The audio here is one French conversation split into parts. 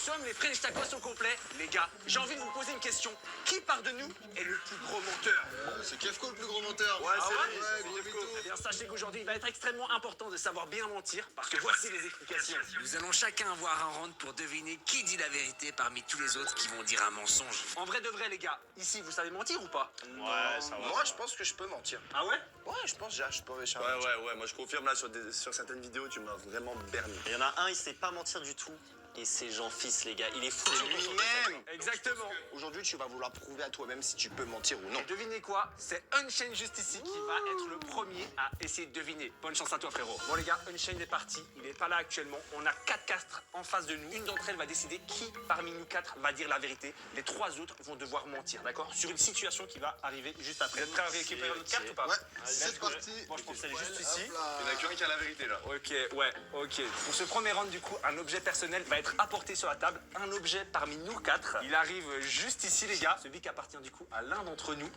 sommes les French Tacos au complet. Les gars, j'ai envie de vous poser une question. Qui part de nous est le plus gros menteur? C'est Kefko le plus gros menteur. Ouais, c'est gros mytho. Eh bien, sachez qu'aujourd'hui, il va être extrêmement important de savoir bien mentir, parce que voici les explications. Nous allons chacun avoir un round pour deviner qui dit la vérité parmi tous les autres qui vont dire un mensonge. En vrai de vrai, les gars, ici, vous savez mentir ou pas? Ouais, ça va. Moi, je pense que je peux mentir. Ah ouais? Ouais, je pense déjà, je peux réussir à Ouais, mentir. ouais, ouais, moi je confirme là sur certaines vidéos, tu m'as vraiment berné. Il y en a un, il sait pas mentir du tout. Et c'est Jean-Fils, les gars. Il est fou. Lui-même. Exactement. Aujourd'hui, tu vas vouloir prouver à toi-même si tu peux mentir ou non. Et devinez quoi? C'est Unchained juste ici qui va être le premier à essayer de deviner. Bonne chance à toi, frérot. Bon, les gars, Unchained est parti. Il est pas là actuellement. On a 4 castres en face de nous. Une d'entre elles va décider qui, parmi nous 4, va dire la vérité. Les 3 autres vont devoir mentir, d'accord? Sur une situation qui va arriver juste après. Vous êtes prêts à récupérer notre carte ou pas? Ouais, Allez, c'est let's go. parti. Bon, je pense qu'elle est juste ici. Il y en a qu'un qui a la vérité là. Ok, ouais, ok. Pour ce premier round, du coup, un objet personnel va être apporté sur la table. Un objet parmi nous 4. Il arrive juste ici, les gars. Ce bic appartient du coup à l'un d'entre nous.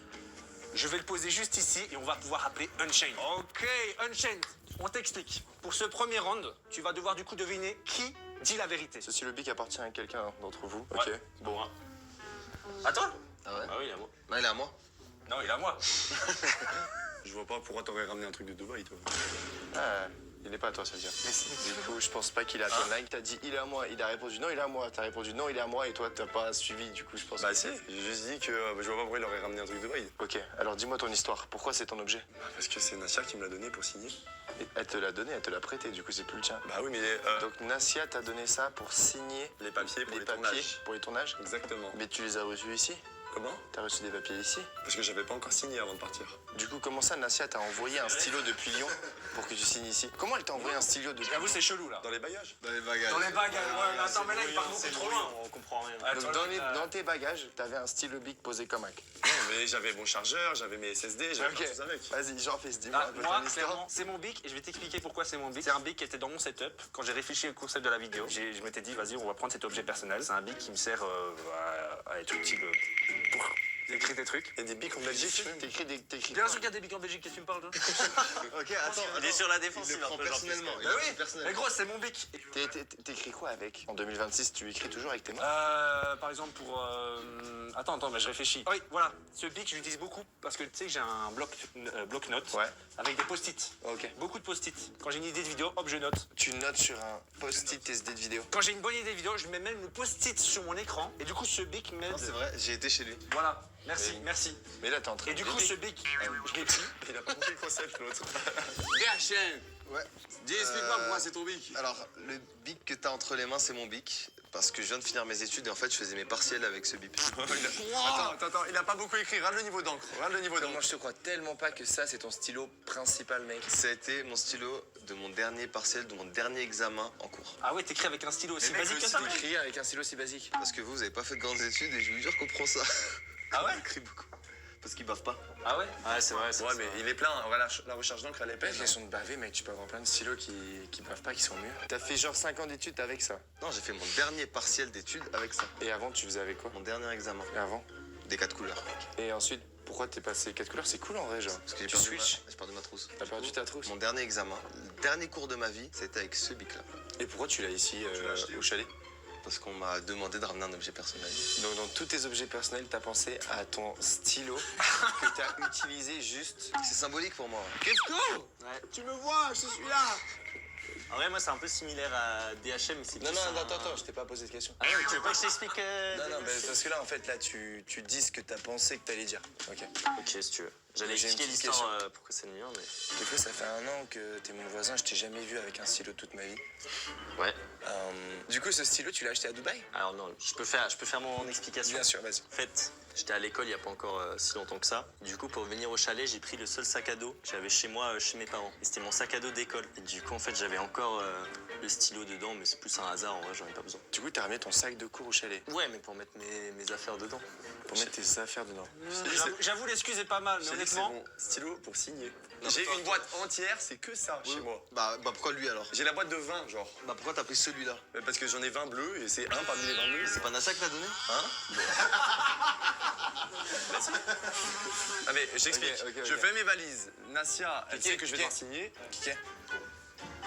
Je vais le poser juste ici et on va pouvoir appeler Unchained. Ok, Unchained, on t'explique. Pour ce premier round, tu vas devoir du coup deviner qui dit la vérité. Ce stylo-bic appartient à quelqu'un d'entre vous. Ouais. Ok. Bon, hein. À toi? Ah ouais? Ah oui, il est à moi. Non, il est à moi. Non, il est à moi. Je vois pas pourquoi t'aurais ramené un truc de Dubaï, toi. Ah, il n'est pas à toi, ça veut dire. Du coup, je pense pas qu'il est à toi. Nike, t'as dit il est à moi. Il a répondu non, il est à moi. T'as répondu non, il est à moi. Et toi, t'as pas suivi. Du coup, je pense. Bah si, j'ai juste dit que je vois pas pourquoi il aurait ramené un truc de Dubaï. Ok, alors dis-moi ton histoire. Pourquoi c'est ton objet? Bah, parce que c'est Nassia qui me l'a donné pour signer. Et elle te l'a donné, elle te l'a prêté. Du coup, c'est plus le tien. Bah oui, mais Donc Nassia t'a donné ça pour signer les papiers pour les les papiers tournages. pour les tournages. Exactement. Mais tu les as reçus ici? Comment? T'as reçu des papiers ici? Parce que j'avais pas encore signé avant de partir. Du coup, comment ça, Nassia t'a envoyé un stylo depuis Lyon pour que tu signes ici? Comment elle t'a envoyé un stylo depuis J'avoue, c'est chelou là. Dans les bagages. Dans les bagages. Dans les bagages, ouais, attends, mais là, il part beaucoup C'est trop brouillon, loin. on comprend rien. Attends, Donc dans tes bagages, t'avais un stylo bic posé comme un. Non, mais j'avais mon chargeur, j'avais mes SSD, j'avais Ok. plein de choses avec. Vas-y, Jean-Fils, dis-moi Ah, un peu moi, ton histoire. clairement, c'est mon bic et je vais t'expliquer pourquoi c'est mon bic. C'est un bic qui était dans mon setup. Quand j'ai réfléchi au concept de la vidéo, je m'étais dit, vas-y, on va prendre cet objet personnel. C'est un bic qui me sert à être utile pour écrire des trucs. Il y a des bics en Belgique. T'écris Bien sûr qu'il y a des bics en Belgique, qu'est-ce que tu me parles de? Ok, attends. Il est sur la défensive Il le un prend peu, Jean-Fils. personnellement. Bah oui, mais gros, c'est mon bic. T'écris quoi avec? En 2026, tu écris toujours avec tes mains? Par exemple, pour. Attends, mais je réfléchis. Oui, voilà. Ce bic, je l'utilise beaucoup parce que tu sais que j'ai un bloc-notes Ouais. avec des post-it. Ok. Beaucoup de post-it. Quand j'ai une idée de vidéo, hop, je note. Tu notes sur un post-it tes idées de vidéo. Quand j'ai une bonne idée de vidéo, je mets même le post-it sur mon écran. Et du coup, ce bic m'aide. vrai, j'ai été chez lui. Voilà. Merci. Mais là, t'es en train Et du coup, ce bic, je l'ai pris. Il a pas compris le concept, l'autre. DHL, Ouais. dis, explique-moi pourquoi c'est ton bic. Alors, le bic que t'as entre les mains, c'est mon bic. Parce que je viens de finir mes études et en fait, je faisais mes partiels avec ce bic. Attends, il a pas beaucoup écrit. Regarde le niveau d'encre. Regarde le niveau Moi, d'encre. je te crois tellement pas que ça, c'est ton stylo principal, mec. Ça a été mon stylo de mon dernier partiel, de mon dernier examen en cours. Ah ouais, t'écris avec un stylo aussi Mais mec, basique le que ça, stylo mec. écrit avec un stylo si basique. Parce que vous avez pas fait de grandes études et je vous jure qu'on prend ça. Ah ouais? On écrit beaucoup. Parce qu'ils bavent pas. Ah ouais? Ouais, c'est vrai. Ouais, mais il est plein. Regarde, la recherche d'encre, elle est Pas pleine. question de baver, mec. Tu peux avoir plein de stylos qui bavent pas, qui sont mieux. T'as fait genre 5 ans d'études avec ça. Non, j'ai fait mon dernier partiel d'études avec ça. Et avant, tu faisais avec quoi? Mon dernier examen. Et avant? Des 4 couleurs. Et ensuite, pourquoi t'es passé 4 couleurs? C'est cool en vrai, genre. Parce que j'ai perdu ma trousse. T'as perdu ta trousse? Mon dernier examen, le dernier cours de ma vie, c'était avec ce bic-là. Et pourquoi tu l'as ici au chalet? Parce qu'on m'a demandé de ramener un objet personnel. Donc dans tous tes objets personnels, t'as pensé à ton stylo que t'as utilisé juste. C'est symbolique pour moi. Kefko, Ouais. tu me vois, je suis là. En vrai, moi, c'est un peu similaire à DHM, mais c'est Non, plus non, un- attends, je t'ai pas posé de question. Ah non, mais tu veux pas que je t'explique Non, mais parce que là, en fait, là, tu dis ce que t'as pensé que t'allais dire. Ok. Ok, si tu veux. J'allais J'ai une expliquer petite l'histoire pourquoi c'est le mien, mais... Du coup, ça fait 1 an que t'es mon voisin, je t'ai jamais vu avec un stylo toute ma vie. Ouais. Du coup, ce stylo, tu l'as acheté à Dubaï? Alors non, je peux faire mon explication. Bien sûr, vas-y. En fait, j'étais à l'école il n'y a pas encore si longtemps que ça. Du coup, pour venir au chalet, j'ai pris le seul sac à dos que j'avais chez moi, chez mes parents. Et c'était mon sac à dos d'école. Et du coup, en fait, j'avais encore le stylo dedans, mais c'est plus un hasard, en vrai, j'en ai pas besoin. Du coup, t'as ramené ton sac de cours au chalet Ouais, mais pour mettre mes affaires dedans. pour mettre tes affaires dedans. J'avoue, l'excuse est pas mal, mais J'ai dit que c'est honnêtement. mon stylo pour signer. Non, J'ai mais une boîte entière, c'est que ça chez moi. Bah pourquoi lui alors? J'ai la boîte de 20, genre. Bah pourquoi t'as pris celui-là? Parce que j'en ai 20 bleus et c'est un parmi les 20 bleus. C'est pas Nassia qui l'a donné? Ah mais j'explique. Ok. Je fais mes valises. Nassia, elle Kiki, sait que je vais Kiki. devoir signer. Kiki.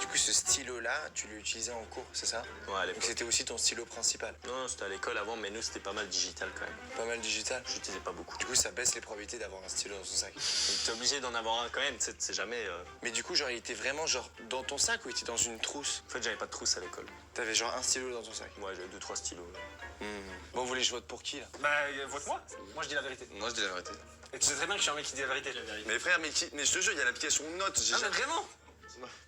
Du coup, ce stylo-là, tu l'utilisais en cours, c'est ça? Ouais, à Donc l'époque. c'était aussi ton stylo principal. Non, c'était à l'école avant, mais nous, c'était pas mal digital quand même. Pas mal digital. J'utilisais pas beaucoup. Du coup, ça baisse les probabilités d'avoir un stylo dans son sac. Donc, t'es obligé d'en avoir un quand même, tu sais, c'est jamais. Mais du coup, genre, il était vraiment genre dans ton sac ou il était dans une trousse? En fait, j'avais pas de trousse à l'école. T'avais genre un stylo dans ton sac. Moi, j'avais 2-3 stylos. Bon, vous voulez que je vote pour qui là? Bah, vote-moi. Moi, je dis la vérité. Moi, je dis la vérité. Et tu sais très bien que je suis un mec qui dit la vérité. Mais frère, mais je te jure, il y a l'application Note. Non, mais vraiment.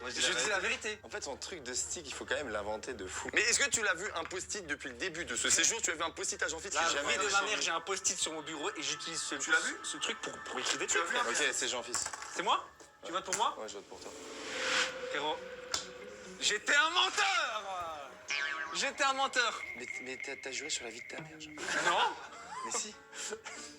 Moi, Je dis la vérité. En fait, son truc de stick, il faut quand même l'inventer de fou. Mais est-ce que tu l'as vu un post-it depuis le début de ce séjour? Tu as vu un post-it à Jean-Philippe? La J'ai jamais vie de vu ma chez mère, lui. j'ai un post-it sur mon bureau et j'utilise ce. Tu l'as vu ce truc pour écrire des trucs. Ok, c'est Jean-Fils. C'est moi? Tu votes pour moi? Ouais, je vote pour toi. Frérot. J'étais un menteur! J'étais un menteur! Mais t'as juré sur la vie de ta mère, Jean. Non? Mais si.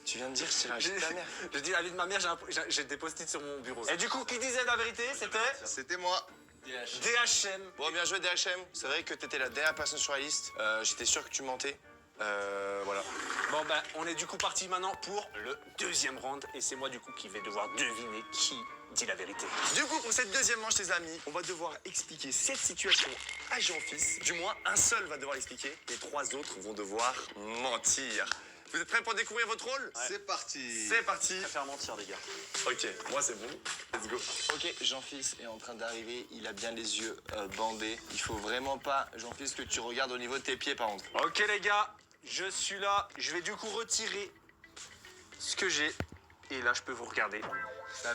Tu viens de dire que c'est la vie de ta mère. Je dis la vie de ma mère, j'ai des post-it sur mon bureau. Et du coup, qui disait la vérité? C'était C'était moi. DHM. Bon, bien joué, DHM. C'est vrai que t'étais la dernière personne sur la liste. J'étais sûr que tu mentais. Voilà. Bon, ben, on est du coup parti maintenant pour le deuxième round. Et c'est moi, du coup, qui vais devoir deviner qui dit la vérité. Du coup, pour cette deuxième manche, les amis, on va devoir expliquer cette situation à Jean-Fils. Du moins, un seul va devoir l'expliquer. Les 3 autres vont devoir mentir. Vous êtes prêts pour découvrir votre rôle? C'est parti. C'est parti. Faire mentir, les gars. Ok, moi c'est bon. Let's go. Ok, Jean-Fils est en train d'arriver. Il a bien les yeux bandés. Il faut vraiment pas, Jean-Fils, que tu regardes au niveau de tes pieds, par contre. Ok, les gars, je suis là. Je vais du coup retirer ce que j'ai. Et là, je peux vous regarder.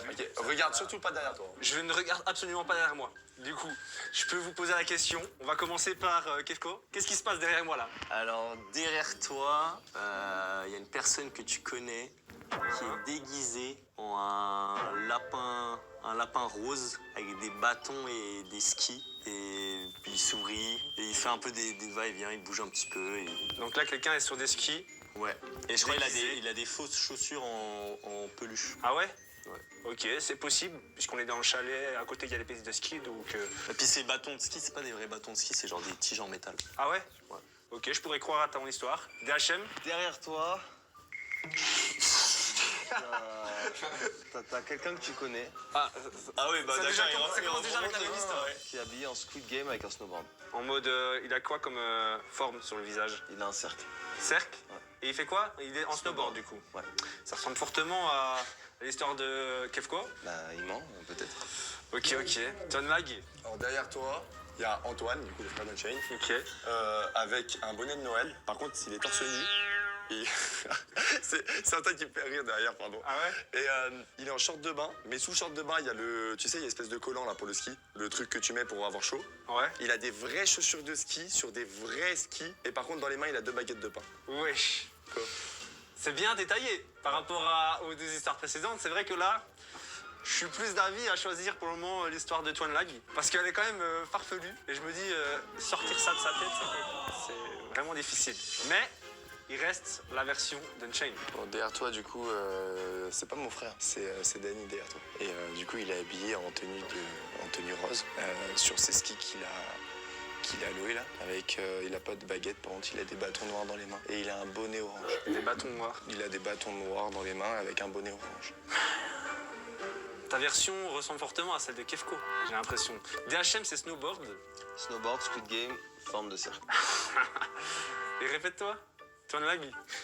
Ok, regarde surtout pas derrière toi. Je ne regarde absolument pas derrière moi. Du coup, je peux vous poser la question. On va commencer par Kefko. Qu'est-ce qui se passe derrière moi là? Alors, derrière toi, il y a une personne que tu connais qui est déguisée en un lapin rose avec des bâtons et des skis. Et puis il sourit et il fait un peu des va-et-vient, il bouge un petit peu. Et... Donc là, quelqu'un est sur des skis. Ouais. Et je crois qu'il Déguisé. a des fausses chaussures en peluche. Ah ouais? Ouais. Ok, c'est possible, puisqu'on est dans le chalet, à côté il y a les pistes de ski, donc... Et puis ces bâtons de ski, c'est pas des vrais bâtons de ski, c'est genre des tiges en métal. Ah ouais? Ouais. Ok, je pourrais croire à ton histoire. DHM? Derrière toi, t'as quelqu'un que tu connais Ah, Ah oui, bah Ça d'accord, déjà il commence- ça rentre- commence déjà avec la il rentre- même histoire. qui est habillé en Squid Game avec un snowboard. en mode, il a quoi comme forme sur le visage? Il a un cercle. Cercle? Ouais. Et il fait quoi? Il est en snowboard du coup. Ouais. Ça ressemble fortement à l'histoire de Kefko. Bah, il ment, peut-être. Ok, ok. Ton lag? Alors derrière toi, il y a Antoine, du coup le frère de Chain, Ok. avec un bonnet de Noël. Par contre, il est torse nu. Et c'est un tas qui me fait rire derrière, pardon. Ah ouais? Et il est en short de bain, mais sous le short de bain, il y a le, tu sais, il y a une espèce de collant là pour le ski, le truc que tu mets pour avoir chaud. Ouais. Il a des vraies chaussures de ski sur des vrais skis, et par contre dans les mains, il a 2 baguettes de pain. Wesh. Quoi? C'est bien détaillé par rapport aux 2 histoires précédentes. C'est vrai que là, je suis plus d'avis à choisir pour le moment l'histoire de Twan Lag parce qu'elle est quand même farfelue et je me dis sortir ça de sa tête, c'est vraiment difficile. Mais il reste la version d'Unchained. Bon, derrière toi, du coup, c'est pas mon frère, c'est Danny derrière toi. Et du coup, il est habillé en tenue rose sur ses skis qu'il a loué là. Avec, il a pas de baguette, par contre, il a des bâtons noirs dans les mains. Et il a un bonnet orange. Des bâtons noirs. Il a des bâtons noirs dans les mains avec un bonnet orange. Ta version ressemble fortement à celle de Kefko, j'ai l'impression. DHM, c'est snowboard. Snowboard, Squid Game, forme de cercle. Et répète-toi, Twan Lag,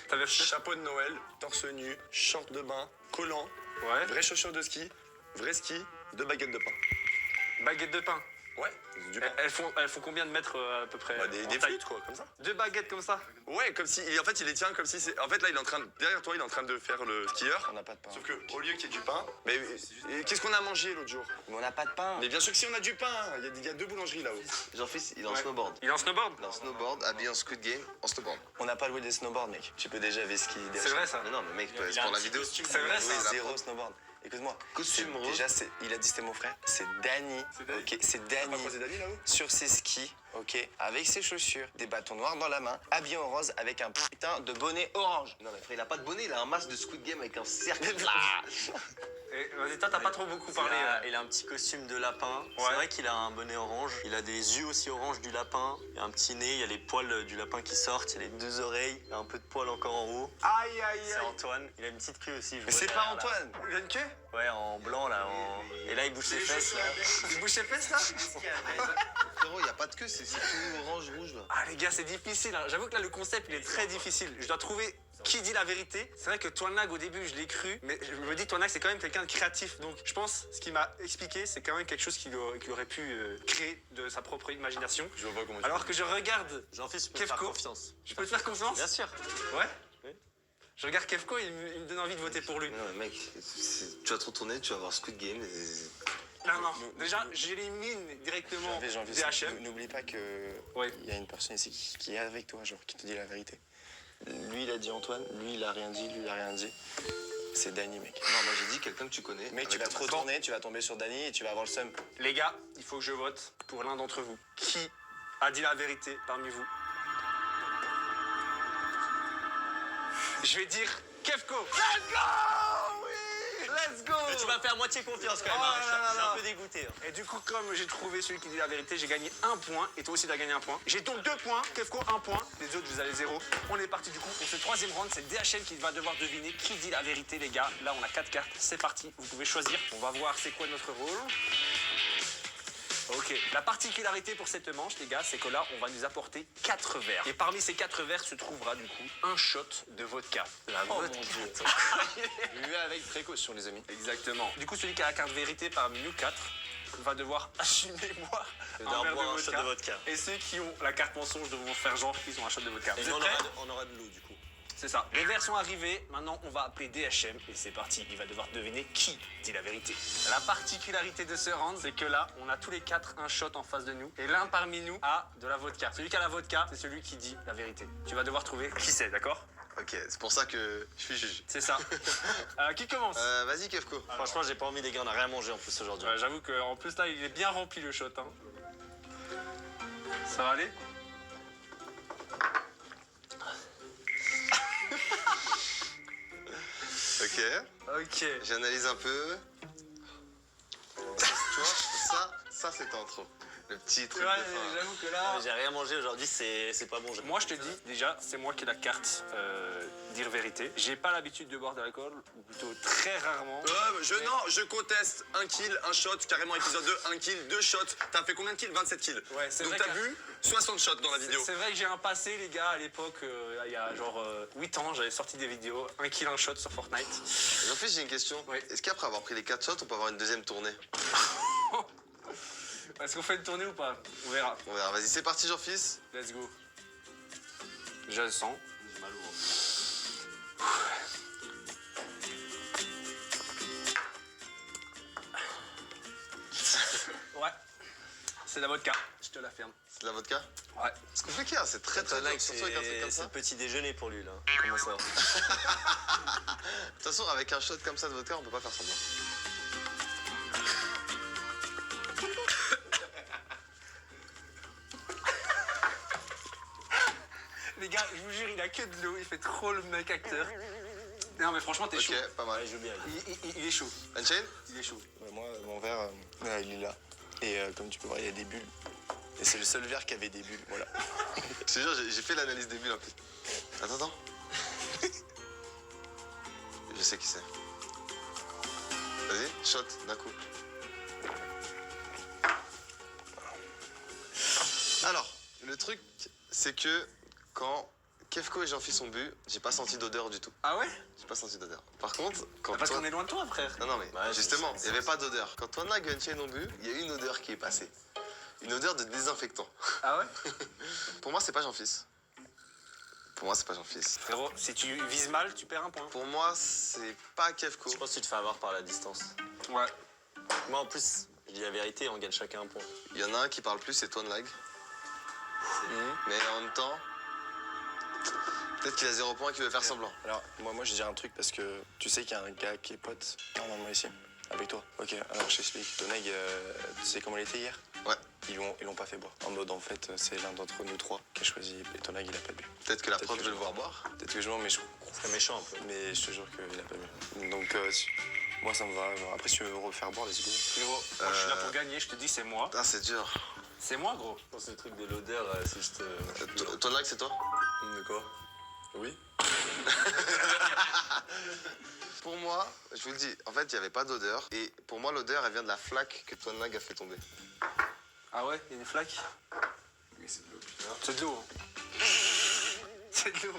ta version. Chapeau de Noël, torse nu, short de bain, collant, Ouais. vraies chaussures de ski, vrai ski, 2 baguettes de pain. Baguette de pain. Ouais, du pain. Elles font combien de mètres à peu près? Bah, des en des taille flûtes quoi, comme ça. 2 baguettes comme ça. Ouais, comme si, en fait, il les tient comme si c'est, en fait là, il est en train de, derrière toi, il est en train de faire le skieur. On n'a pas de pain. Sauf que au lieu qu'il y ait du pain, mais et qu'est-ce qu'on a mangé l'autre jour? Mais on n'a pas de pain. Mais bien sûr que si on a du pain, il y a 2 boulangeries là-haut. Jean-Fils, il est en Ouais. snowboard. Il est en snowboard? Il est en snowboard, habillé en Squid Game, en snowboard. On n'a pas loué des snowboards, mec. Tu peux déjà ski C'est vrai ça. Mais non, mais mec, toi, Il c'est a pour un la petit vidéo. costume. C'est vrai ça. Oui, 0 snowboard. Écoute-moi. Costume c'est- rose. Déjà, il a dit c'était mon frère. C'est Danny. C'est Danny. Ok, c'est T'as pas Danny. croisé Dani là-haut? Sur ses skis, ok, avec ses chaussures, des bâtons noirs dans la main, habillé en rose avec un putain de bonnet orange. Non, mais frère, il a pas de bonnet, il a un masque de Squid Game avec un cercle là. Et, vas-y, toi, t'as pas trop beaucoup Il parlé. a un petit costume de lapin. Ouais. C'est vrai qu'il a un bonnet orange. Il a des yeux aussi orange du lapin. Il a un petit nez. Il y a les poils du lapin qui sortent. Il y a les 2 oreilles. Il a un peu de poils encore en haut. Aïe, aïe, C'est aïe. Antoine. Il a une petite queue aussi. je Mais vois c'est pas derrière, là. Antoine. Il a une queue? Ouais, en blanc là. Et là, il bouge ses fesses là. Il bouge ses fesses là? Frérot, il y a pas de queue, c'est tout orange, rouge là. Ah les gars, c'est difficile. Hein. J'avoue que là, le concept, il est très difficile. Je dois trouver qui dit la vérité. C'est vrai que Toinlag, au début, je l'ai cru. Mais je me dis, Toinlag, c'est quand même quelqu'un de créatif. Donc, je pense, ce qu'il m'a expliqué, c'est quand même quelque chose qu'il aurait pu créer de sa propre imagination. Je vois pas comment Alors que je regarde... Jean-Fils, tu peux me faire Kefko. confiance. Je peux te faire confiance? Bien sûr. Ouais? Oui. Je regarde Kefko, il me donne envie de voter pour lui. Non, mais mec, tu vas te retourner, tu vas voir Squid Game. Non, non. Déjà, j'élimine directement DHM. N'oublie pas que Ouais. il y a une personne ici qui est avec toi, genre, qui te dit la vérité. Lui, il a dit Antoine, lui, il a rien dit, lui, il a rien dit. C'est Dany, mec. Non, moi j'ai dit quelqu'un que tu connais. Mec, tu avec vas te un masque. retourner, tu vas tomber sur Dany et tu vas avoir le seum. Les gars, il faut que je vote pour l'un d'entre vous. Qui a dit la vérité parmi vous? Je vais dire Kefko. Let's go! Oui! Let's go! Mais tu m'as fait à moitié confiance quand même. Oh hein. là Je là suis là. un peu dégoûté. hein. Et du coup, comme j'ai trouvé celui qui dit la vérité, j'ai gagné 1 point. Et toi aussi, tu as gagné 1 point. J'ai donc 2 points. Kefko, 1 point. Les autres, vous avez 0. On est parti du coup pour ce 3e round. C'est DHM qui va devoir deviner qui dit la vérité, les gars. Là, on a 4 cartes. C'est parti. Vous pouvez choisir. On va voir c'est quoi notre rôle. Ok, la particularité pour cette manche, les gars, c'est que là, on va nous apporter 4 verres. Et parmi ces 4 verres se trouvera du coup un shot de vodka. La vodka. Lui avec précaution, les amis. Exactement. Du coup, celui qui a la carte vérité parmi nous 4 va devoir assumer boire Je un dois verre boire un de shot vodka. de vodka. Et ceux qui ont la carte mensonge devront faire genre qu'ils ont un shot de vodka. Et Vous nous, êtes prêts? on aura de l'eau du coup. C'est ça. Les verres sont arrivés. Maintenant, on va appeler DHM. Et c'est parti. Il va devoir deviner qui dit la vérité. La particularité de ce round, c'est que là, on a tous les 4 un shot en face de nous. Et l'un parmi nous a de la vodka. Celui qui a la vodka, c'est celui qui dit la vérité. Tu vas devoir trouver qui c'est, d'accord? Ok, c'est pour ça que je suis juge. C'est ça. Qui commence? Vas-y, Kefko. Franchement, j'ai pas envie, les gars. On a rien mangé en plus aujourd'hui. Ouais, j'avoue qu'en plus, là, il est bien rempli le shot. Hein. Ça va aller? Ok, Ok. j'analyse un peu. Tu vois, ça c'est en trop. Le petit truc Ouais, de fin. j'avoue que là... J'ai rien mangé aujourd'hui, c'est pas bon. Moi, je te dis, déjà, c'est moi qui ai la carte dire vérité. J'ai pas l'habitude de boire de l'alcool, ou plutôt très rarement. Je conteste. 1 kill, 1 shot, carrément épisode 2, 1 kill, 2 shots. T'as fait combien de kills? 27 kills. Ouais, c'est Donc vrai t'as qu'à- bu 60 shots dans la vidéo. C'est vrai que j'ai un passé, les gars, à l'époque, il y a genre 8 ans, j'avais sorti des vidéos, 1 kill, 1 shot sur Fortnite. En plus, j'ai une question. Oui. Est-ce qu'après avoir pris les 4 shots, on peut avoir une deuxième tournée? Est-ce qu'on fait une tournée ou pas? On verra. On verra. Vas-y, c'est parti, Jean-Fils. Let's go. Je le sens. Ouais. C'est la vodka, je te l'affirme. C'est de la vodka? Ouais. C'est compliqué, hein, c'est très très dur, surtout avec un truc comme C'est ça. le petit déjeuner pour lui là. Comment ça? De toute façon, avec un shot comme ça de vodka, on peut pas faire semblant. Les gars, je vous jure, il a que de l'eau, il fait trop le mec acteur. Non mais franchement, t'es chaud. Ok, pas mal. Ouais, je veux bien. Il est chaud, Unchained? il est chaud. Moi, mon verre, il est là. Et comme tu peux voir, il y a des bulles. Et c'est le seul verre qui avait des bulles, voilà. Je te jure, j'ai fait l'analyse des bulles un peu. Attends. Je sais qui c'est. Vas-y, shot d'un coup. Alors, le truc, c'est que quand Kefko et Jean-Phil ont bu, j'ai pas senti d'odeur du tout. Ah ouais? J'ai pas senti d'odeur. Par contre, quand Parce toi- qu'on est loin de toi, frère. Non, mais Ouais, justement, c'est- il n'y avait pas d'odeur. Quand toi et Unchained ont bu, il y a eu une odeur qui est passée. Une odeur de désinfectant. Ah ouais? Pour moi, c'est pas Jean-Fils. Pour moi, c'est pas Jean-Fils. Frérot, si tu vises mal, tu perds un point. Pour moi, c'est pas Kefko. Je pense que tu te fais avoir par la distance. Ouais. Moi en plus, je dis la vérité, on gagne chacun un point. Il y en a un qui parle plus, c'est Toinlag. Mais en même temps, peut-être qu'il a 0 point et qu'il veut faire semblant. Alors, moi, je dirais un truc parce que tu sais qu'il y a un gars qui est pote, normalement ici, Avec toi. Ok, alors je t'explique. Tonag, tu sais comment il était hier? Ouais. Ils l'ont pas fait boire. En mode, en fait, c'est l'un d'entre nous trois qui a choisi et Tonag, il a pas bu. Peut-être que la Peut-être prof que veut je le voir boire. Peut-être que je mens, mais je C'est méchant un peu. Mais je te jure qu'il a pas bu. Donc, moi, ça me va. Après, si tu veux refaire boire, let's go. Gros, moi je suis là pour gagner, je te dis c'est moi. Ah, c'est dur. C'est moi gros. Je pense que le truc de l'odeur, c'est juste. Ton lag, c'est toi? De quoi? Oui. Pour moi, je vous le dis, en fait, il n'y avait pas d'odeur. Et pour moi, l'odeur, elle vient de la flaque que Ton lag a fait tomber. Ah ouais, il y a des flaques? Oui, c'est de l'eau, putain. C'est de l'eau. C'est de l'eau.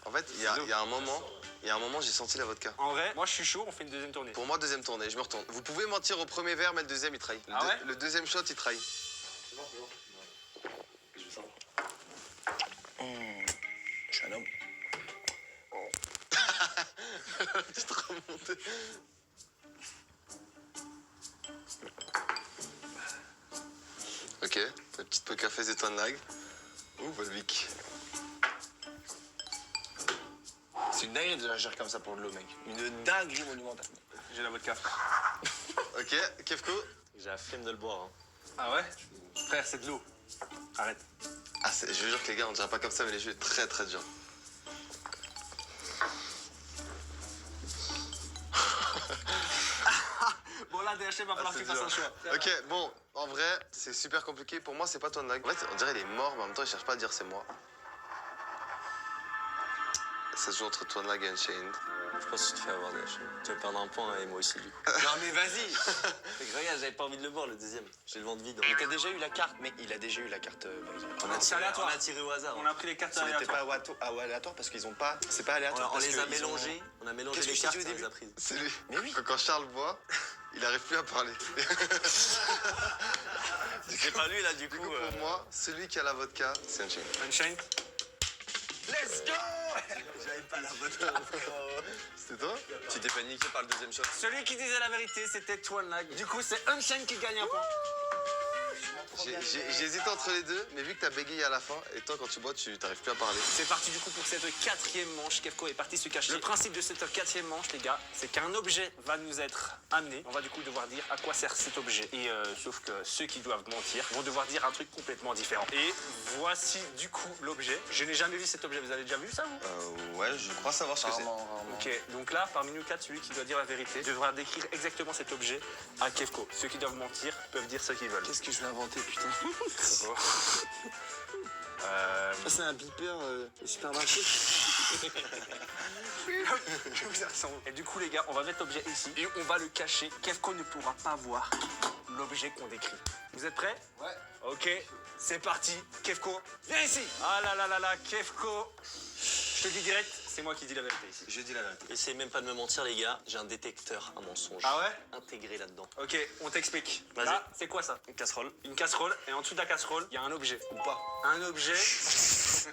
En fait, il y a un moment, j'ai senti la vodka. En vrai, moi je suis chaud, on fait une deuxième tournée. Pour moi, deuxième tournée, je me retourne. Vous pouvez mentir au premier verre, mais le deuxième, il trahit. Ah ouais Le deuxième shot, il trahit. Je suis un homme. Petite remontée. Ok, la petite poker face de Ton lag. Ouh, Volvic. C'est une dinguerie de la gérer comme ça pour de l'eau, mec. Une dinguerie monumentale. J'ai la vodka. Ok, Kefko. J'ai la flemme de le boire. Hein. Ah ouais? Frère, c'est de l'eau. Arrête. Ah, je vous jure que les gars, on dirait pas comme ça, mais les jeux est très très dur. Bon là, DHM va falloir que tu fasses un choix. Ok, bon, en vrai, c'est super compliqué. Pour moi, c'est pas Ton lag. En fait, on dirait qu'il est mort, mais en même temps, il cherche pas à dire c'est moi. Ça se joue entre Ton lag et Unchained. Je pense que tu te fais avoir des HM. Tu vas perdre un point et moi aussi, du coup. Non, mais vas-y. Fait que regarde, j'avais pas envie de le boire, le deuxième. J'ai le ventre vide. Mais t'as déjà eu la carte, mec. Il a déjà eu la carte, par exemple. C'est aléatoire. On a tiré au hasard. On a pris les cartes Ça n'était pas aléatoires. aléatoire parce qu'ils ont pas. C'est pas aléatoire. On parce les a qu'ils ont- mélangés. On a mélangé Qu'est-ce les que je t'ai cartes dit au et on les début a prises. C'est lui. Mais oui. Quand Charles boit, il arrive plus à parler. C'est pas lui, là, du coup. Pour moi, celui qui a la vodka, c'est Unchained. Unchained. Let's go. J'avais pas la vodka. C'était toi? Tu t'es paniqué par le deuxième shot. Celui qui disait la vérité, c'était Twan Lag. Du coup, c'est Unchained qui gagne un point. J'ai hésité entre les deux, mais vu que t'as bégayé à la fin, et toi, quand tu bois, tu t'arrives plus à parler. C'est parti du coup pour cette quatrième manche. Kefko est parti se cacher. Le principe de cette quatrième manche, les gars, c'est qu'un objet va nous être amené. On va du coup devoir dire à quoi sert cet objet. Et sauf que ceux qui doivent mentir vont devoir dire un truc complètement différent. Et voici du coup l'objet. Je n'ai jamais vu cet objet. Vous avez déjà vu ça, vous? Ouais, je crois savoir ce que c'est. Ok, donc là, parmi nous quatre, celui qui doit dire la vérité devra décrire exactement cet objet à Kefko. Ceux qui doivent mentir peuvent dire ce qu'ils veulent. Qu'est-ce que je vais inventer, putain? Ça, c'est un beeper supermarché. Et du coup, les gars, on va mettre l'objet ici et on va le cacher. Kefko ne pourra pas voir l'objet qu'on décrit. Vous êtes prêts? Ouais. Ok, c'est parti. Kefko, viens ici. Ah là là là là, Kefko. Je te dis direct, c'est moi qui dis la vérité ici. Je dis la vérité. Essayez même pas de me mentir, les gars. J'ai un détecteur à mensonge. Ah ouais? Intégré là-dedans. Ok, on t'explique. Vas-y. Là, c'est quoi ça? Une casserole. Une casserole, et en dessous de la casserole, il y a un objet. Ou pas. Un objet, Ce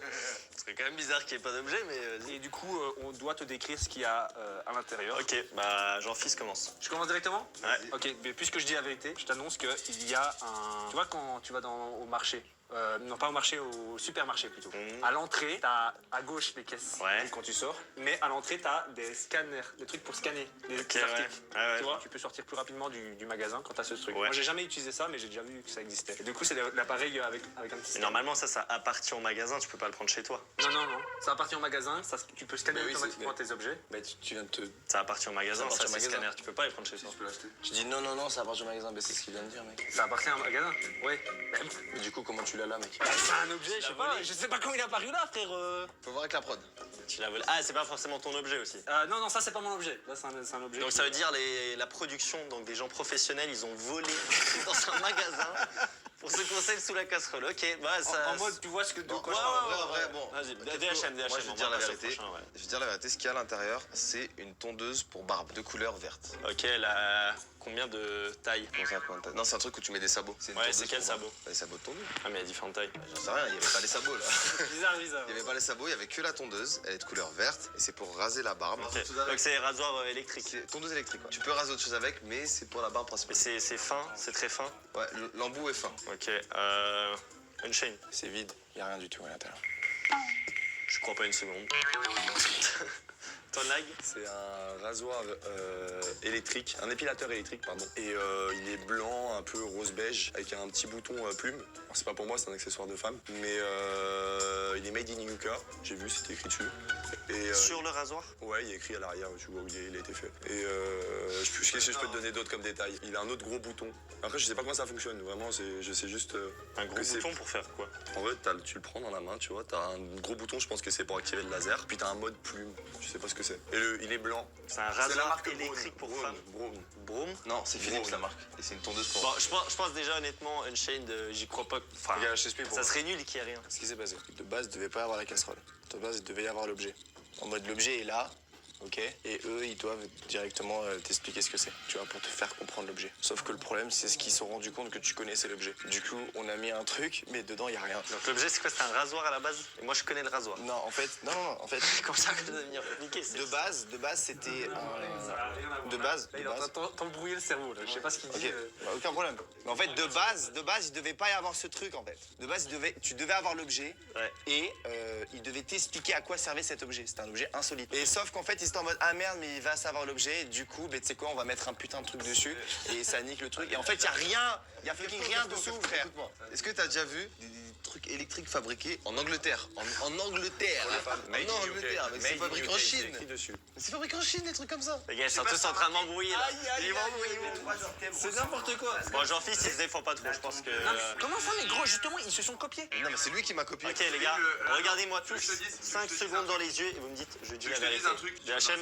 serait quand même bizarre qu'il n'y ait pas d'objet, mais vas-y. et du coup, on doit te décrire ce qu'il y a à l'intérieur. Ok, bah Jean-Fils commence. Je commence directement? Ouais. Ok, mais puisque je dis la vérité, je t'annonce qu'il y a un... Tu vois quand tu vas au marché, non pas au marché, au supermarché plutôt. À l'entrée, t'as à gauche les caisses Ouais. quand tu sors, mais à l'entrée, t'as des scanners, des trucs pour scanner, des Ok, ouais. articles. Ouais, ouais. Tu vois, tu peux sortir plus rapidement du magasin quand t'as ce truc. Ouais. Moi, j'ai jamais utilisé ça, mais j'ai déjà vu que ça existait. Et du coup, c'est l'appareil avec un petit Mais scanner. normalement, ça appartient au magasin, tu peux pas le prendre chez toi. Non, non, non. Ça appartient au magasin, tu peux scanner Mais oui, automatiquement c'est- tes objets. Bah, tu viens de te. Ça appartient au magasin, Ça appartient ça au c'est magasin. scanner, tu peux pas les prendre chez toi. peux l'acheter. Je dis non, ça appartient au magasin. Bah, c'est ce qu'il vient de dire, mec. Ça appartient à un magasin. Ouais. Mais du coup, comment tu l'as là, mec? Bah, c'est un objet, je sais pas. volé. Je sais pas comment il est apparu là, frère. Faut voir avec la prod. Tu l'as volé. Ah, c'est pas forcément ton objet aussi. Non, non, ça c'est pas mon objet. Là, c'est un objet. Donc ça veut dire la production, donc des gens professionnels, ils ont volé dans un magasin pour se conseiller sous la casserole. Ok, bah ça. En mode, tu vois ce que de Bon, quoi ouais, je parle. ouais, en vrai, bon. Vas-y, Kefko, DHM, Moi, je vais on te dire va la passer au vérité. prochain, ouais. Je vais te dire la vérité. Ce qu'il y a à l'intérieur, c'est une tondeuse pour barbe de couleur verte. Ok, là, combien de tailles? Non, c'est un truc où tu mets des sabots. Une Ouais, tondeuse c'est quel pour barbe. sabot? Des sabots de tondeuse. Ah, mais il y a différentes tailles. J'en sais rien, il n'y avait pas les sabots là. Bizarre, bizarre. Il n'y avait pas les sabots, il y avait que la tondeuse. Elle est de couleur verte et c'est pour raser la barbe. Ok, donc c'est rasoir électrique. C'est tondeuse électrique. Ouais. Tu peux raser autre chose avec, mais c'est pour la barbe Mais principale. c'est fin, c'est très fin. Ouais, l'embout est fin. Ok, Unchained. C'est vide. Y a rien du tout à l'intérieur. Je crois pas une seconde. Ton lag. C'est un rasoir électrique, un épilateur électrique, pardon. Et il est blanc, un peu rose-beige, avec un petit bouton plume. Alors, c'est pas pour moi, c'est un accessoire de femme. Mais il est made in UK. J'ai vu, c'était écrit dessus. Et, Sur le rasoir. ouais, il est écrit à l'arrière, tu vois où il a été fait. Et qu'est-ce que je peux te donner d'autre comme détail? Il a un autre gros bouton. Après, je sais pas comment ça fonctionne, vraiment, je sais juste. Un gros que c'est- bouton pour faire quoi? En vrai, tu le prends dans la main, tu vois, t'as un gros bouton, je pense que c'est pour activer le laser. Puis t'as un mode plume, je sais pas ce que c'est. Et il est blanc. C'est un C'est la rasoir marque électrique pour Braun. femmes. Braun. Broom. Non, c'est Philips Braun. la marque. Et c'est une tondeuse pour. Bon, je pense déjà honnêtement, Unchained, j'y crois pas. Enfin, Regarde, je t'explique ça pourquoi. serait nul qu'il y ait rien. Ce qui s'est passé. De base, il devait pas y avoir la casserole. De base, il devait y avoir l'objet. En mode, l'objet est là, ok? Et eux, ils doivent directement t'expliquer ce que c'est, tu vois, pour te faire comprendre l'objet. Sauf que le problème, c'est ce qu'ils se sont rendus compte que tu connaissais l'objet. Du coup, on a mis un truc, mais dedans, il y a rien. Donc l'objet c'est quoi? C'est un rasoir à la base? Et moi je connais le rasoir. Non, en fait, non, en fait, Comme ça que ça va devenir compliqué. de base, c'était un... De base, Là, il est en train de t'embrouiller le cerveau, là. Je sais pas ce qu'il dit. Ok, bah, aucun problème. Mais en fait, de base, il devait pas y avoir ce truc, en fait. De base, tu devais avoir l'objet, Ouais. et il devait t'expliquer à quoi servait cet objet. C'était un objet insolite. Et sauf qu'en fait, ils étaient en mode, ah merde, mais il va savoir l'objet, et du coup, bah, tu sais quoi, on va mettre un putain de truc dessus, et ça nique le truc. Et en fait, il y a rien, il y a fucking rien dessous, frère. Écoute-moi, est-ce que t'as déjà vu des trucs électriques fabriqués en Angleterre? En Angleterre! Made in En UK. Angleterre, mais c'est Made in fabriqué UK, en c'est Chine! écrit dessus. Mais c'est fabriqué en Chine, des trucs comme ça! Les gars ils sont tous en train de m'embrouiller là. Ils vont C'est n'importe quoi. Bon, Jean-Fils il se défend pas trop, je pense que. Comment ça, mais gros, justement, ils se sont copiés. Non, mais c'est lui qui m'a copié. Ok les gars, regardez-moi tous 5 secondes dans les yeux et vous me dites je dis la vérité. DHM,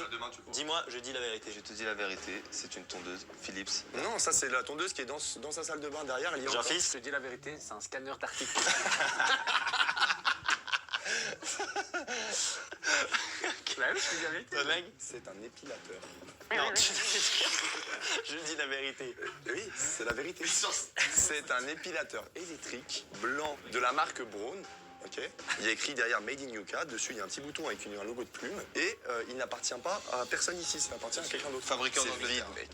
dis-moi, je dis la vérité. Je te dis la vérité, c'est une tondeuse Philips. Non, ça, c'est la tondeuse qui est dans sa salle de bain derrière. Elle y est encore. Jean-Fils, Je te dis la vérité, c'est un scanner d'articles. Bah oui, je te dis la vérité. ton lag. C'est un épilateur. Non, je dis la vérité. Oui, c'est la vérité. C'est un épilateur électrique blanc de la marque Braun. Ok. Il y a écrit derrière Made in UK. Dessus, il y a un petit bouton avec un logo de plume. Et il n'appartient pas à personne ici. Ça appartient à quelqu'un d'autre. Fabriqué en C'est Angleterre. vide, mec.